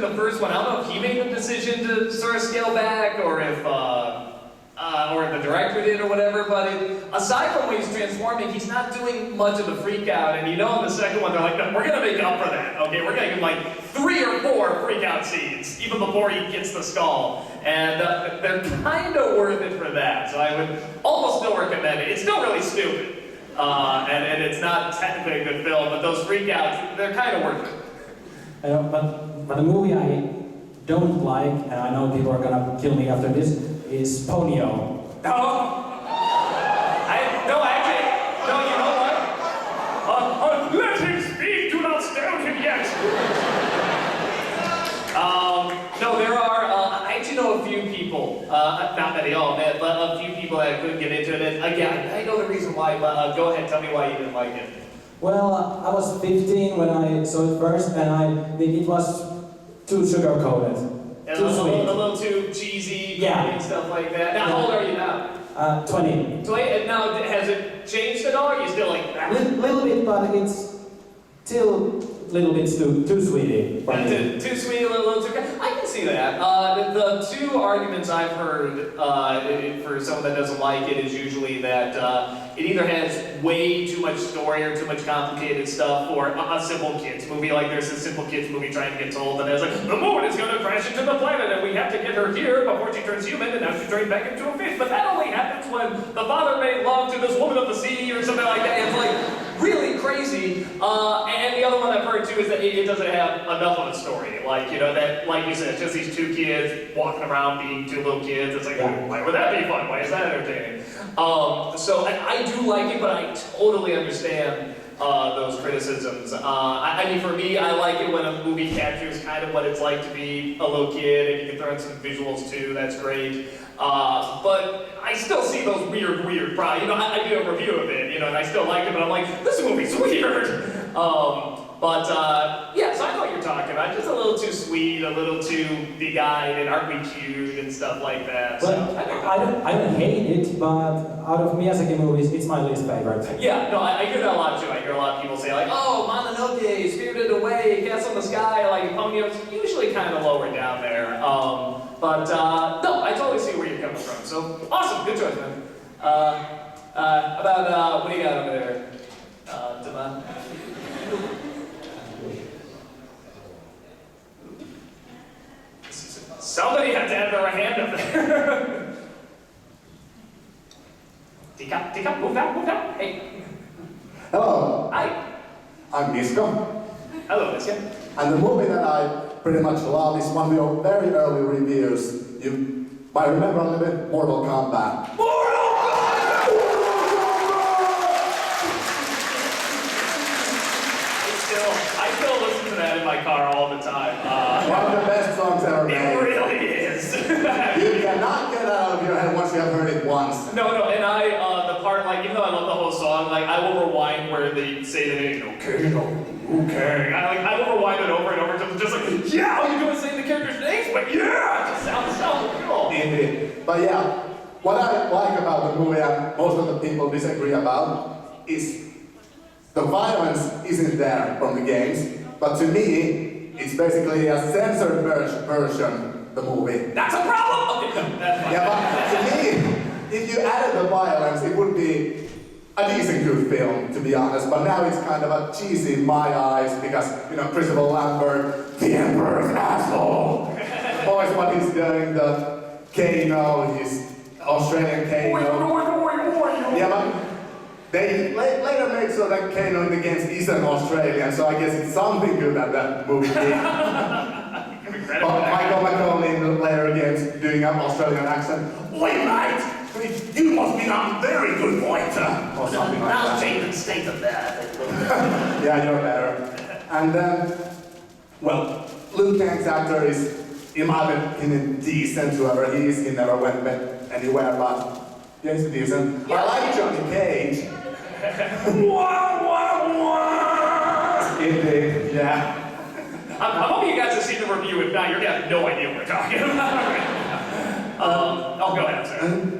in the first one. I don't know if he made the decision to sort of scale back, or if the director did or whatever, but aside from when he's transforming, he's not doing much of the freak out, and in the second one, they're like, no, we're gonna make up for that, okay? We're gonna give him like 3 or 4 freak out scenes, even before he gets the skull, and they're kind of worth it for that, so I would almost still recommend it. It's still really stupid, and it's not technically a good film, but those freak outs, they're kind of worth it. But the movie I don't like, and I know people are gonna kill me after this, is Ponyo. No, actually, you know what? Let him speak, do not stone him yet. No, there are, I actually know a few people, not many, but a few people that couldn't get into it. And again, I know the reason why, but go ahead, tell me why you didn't like it. Well, I was 15 when I saw it first, and I think it was too sugar-coated. And too a sweet. little too cheesy, yeah, and stuff like that. Now, how old are you now? 20. 20, and now has it changed at all? Or are you still like that? Little bit, but it's still little bit too sweetie. Too sweet, a little too. I can see that. The 2 arguments I've heard for someone that doesn't like it is usually that it either has way too much story or too much complicated stuff for a simple kids movie. Like there's a simple kids movie trying to get told, and it's like the moon is going to crash into the planet, and we have to get her here before she turns human, and now she's turned back into a fish. But that only happens when the father made love to this woman of the sea or something like that. It's like really crazy. And the other one I've heard too is that it doesn't have enough of a story. Like that, like you said, it's just these 2 kids walking around being 2 little kids. It's like, why would that be fun? Why is that entertaining? So I do like it, but I totally understand those criticisms. I mean, for me, I like it when a movie captures kind of what it's like to be a little kid, and you can throw in some visuals too. That's great. But I still see those weird problems. I do a review of it, and I still like it, but I'm like, this movie's weird. Yeah, so I know what you're talking about. Just a little too sweet, a little too big-eyed, and aren't we cute, and stuff like that. Well, so, I don't hate it, but out of Miyazaki movies, it's my least favorite. Yeah, no, I hear that a lot too. I hear a lot of people say like, oh, Mononoke, Spirited Away, Castle in the Sky, like Ponyo's usually kind of lower down there. No, I totally see where you're coming from. So, awesome, good choice, man. What do you got over there, Dima? Somebody had to have their hand up there. Tika, move out. Hey. Hello. Hi. I'm Misko. Hello, Misko. And the movie that I pretty much love is one of your very early reviews. You might remember a little bit Mortal Kombat. I still listen to that in my car all the time. One of the best songs ever made. It really is. You cannot get out of your head once you have heard it once. No, and the part, like, even though I love the whole song, like, I will rewind where they say the name, okay. I will rewind it over and over until it's just like, yeah, all you're doing is saying the characters' names, but yeah, it just sounds so cool. Indeed. But yeah, what I like about the movie, and most of the people disagree about, is the violence isn't there from the games, but to me, it's basically a censored version of the movie. That's a problem! Okay, no, that's fine. Yeah, but to me, if you added the violence, it would be a decent good film, to be honest, but now it's kind of a cheesy in my eyes, because, Christopher Lambert, the Emperor's asshole. Always what he's doing, the Kano, his Australian Kano. Yeah, but they later made so that Kano in the games isn't Australian, so I guess it's something good that that movie did. Michael McConaughey in the later games doing an Australian accent. Wait, mate! You must be a very good pointer! Or something like that. I'll change the state of that. Yeah, you're better. And then, well, Liu Kang's actor is, in my opinion, decent, whoever he is. He never went anywhere, but yeah, he's decent. I like Johnny Cage. Indeed, yeah. I'm hoping you guys have seen the review. If not, you're gonna have no idea what we're talking about. I'll go ahead, sir.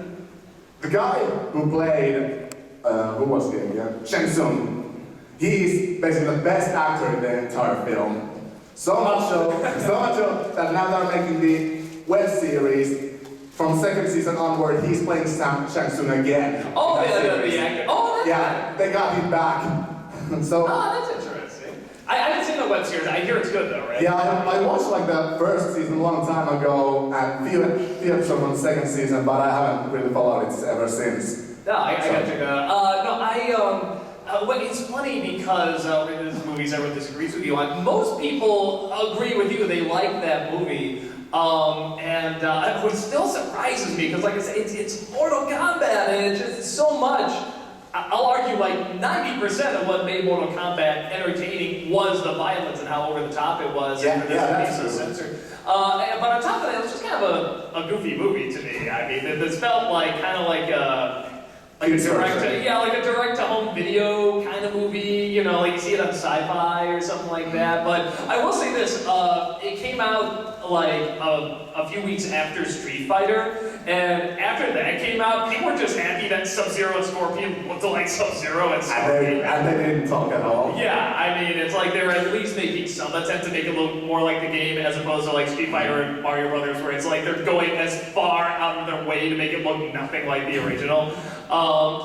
The guy who played, who was he again? Shang Tsung. He's basically the best actor in the entire film. So much so that now they're making the web series. From second season onward, he's playing Shang Tsung again. Oh, the actor. Oh, that's yeah, they got him back. So. Oh, that's interesting. I haven't seen the web series. I hear it's good though, right? Yeah, I watched like the first season a long time ago and few episodes from the second season, but I haven't really followed it ever since. No, I got you. Well, it's funny because this movies everyone disagrees with you on. Most people agree with you; they like that movie, which still surprises me because, like I said, it's Mortal Kombat, and it's just so much. I'll argue like 90% of what made Mortal Kombat entertaining was the violence and how over the top it was. Yeah, and that's so true. censored. But on top of that, it was just kind of a goofy movie to me. I mean, this felt like kind of like a direct to home video kind of movie. You know, like you see it on Sci-Fi or something like that. But I will say this: it came out like a few weeks after Street Fighter. And after that came out, people were just happy that Sub-Zero and Scorpion looked like Sub-Zero and Scorpion. And they didn't talk at all. Yeah, I mean, it's like they were at least making some attempt to make it look more like the game as opposed to like Street Fighter and Mario Brothers, where it's like they're going as far out of their way to make it look nothing like the original.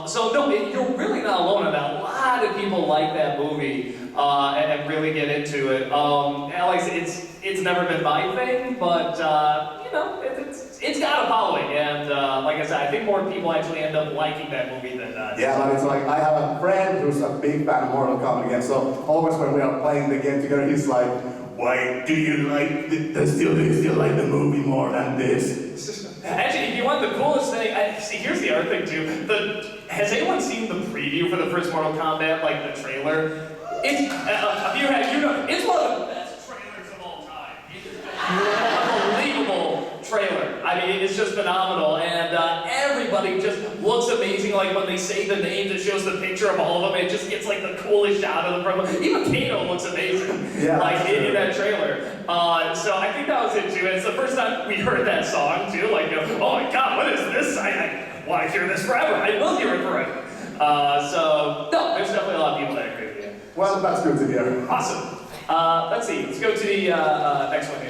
So no, you're really not alone in that. A lot of people like that movie and really get into it. And like I said, it's never been my thing, but you know, it's got a following, and like I said, I think more people actually end up liking that movie than Yeah, but it's like, I have a friend who's a big fan of Mortal Kombat games, so always when we are playing the game together, he's like, why do you like, do you still like the movie more than this? Actually, if you want the coolest thing, see, here's the other thing too. Has anyone seen the preview for the first Mortal Kombat, like the trailer? It's, it's one of the best trailers of all time. It's an unbelievable trailer. I mean, it's just phenomenal, and everybody just looks amazing. Like when they say the names, it shows the picture of all of them. It just gets like the coolest shot of them. Even Kano looks amazing, yeah, like in that trailer. So I think that was it too. And it's the first time we heard that song too. Like, oh my God, what is this? I want to hear this forever. I will hear it forever. So no, there's definitely a lot of people that agree with you. Well, that's good to hear. Awesome. Let's see. Let's go to the next one here.